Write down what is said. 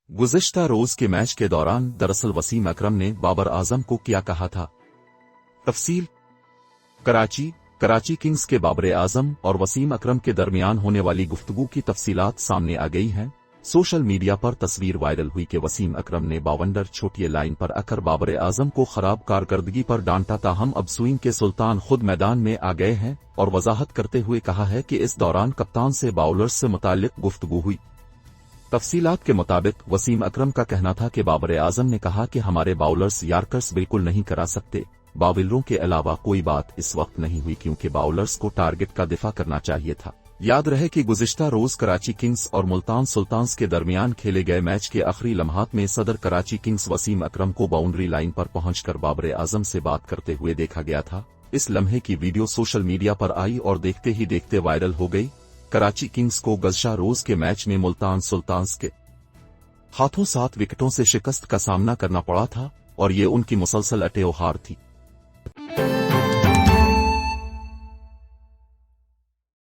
गुज़िश्ता रोज के मैच के दौरान दरअसल वसीम अकरम ने बाबर आजम को क्या कहा था। तफसील। कराची किंग्स के बाबर आजम और वसीम अकरम के दरमियान होने वाली गुफ्तगू की तफसीलात सामने आ गई हैं। सोशल मीडिया पर तस्वीर वायरल हुई कि वसीम अकरम ने बावंडर छोटी लाइन पर आकर बाबर आजम को खराब कारकर्दगी पर डांटा, ताहम अब स्विंग के सुल्तान खुद मैदान में आ गए हैं और वजाहत करते हुए कहा है कि इस दौरान कप्तान से बाउलर्स से मुताल्लिक गुफ्तगू हुई। तफसीलात के मुताबिक वसीम अकरम का कहना था कि बाबर आजम ने कहा कि हमारे बाउलर्स यार्कर्स बिल्कुल नहीं करा सकते, बाउलरों के अलावा कोई बात इस वक्त नहीं हुई क्योंकि बाउलर्स को टारगेट का दिफा करना चाहिए था। याद रहे कि गुज़िश्ता रोज कराची किंग्स और मुल्तान सुल्तान्स के दरमियान खेले गए मैच के आखिरी लम्हात में सदर कराची किंग्स वसीम अकरम को बाउंड्री लाइन पर पहुंचकर बाबर आजम से बात करते हुए देखा गया था। इस लम्हे की वीडियो सोशल मीडिया पर आई और देखते ही देखते वायरल हो गई। कराची किंग्स को गुज़िश्ता रोज के मैच में मुल्तान सुल्तान्स के हाथों 7 विकेटों से शिकस्त का सामना करना पड़ा था और ये उनकी मुसलसल अटेओ हार थी।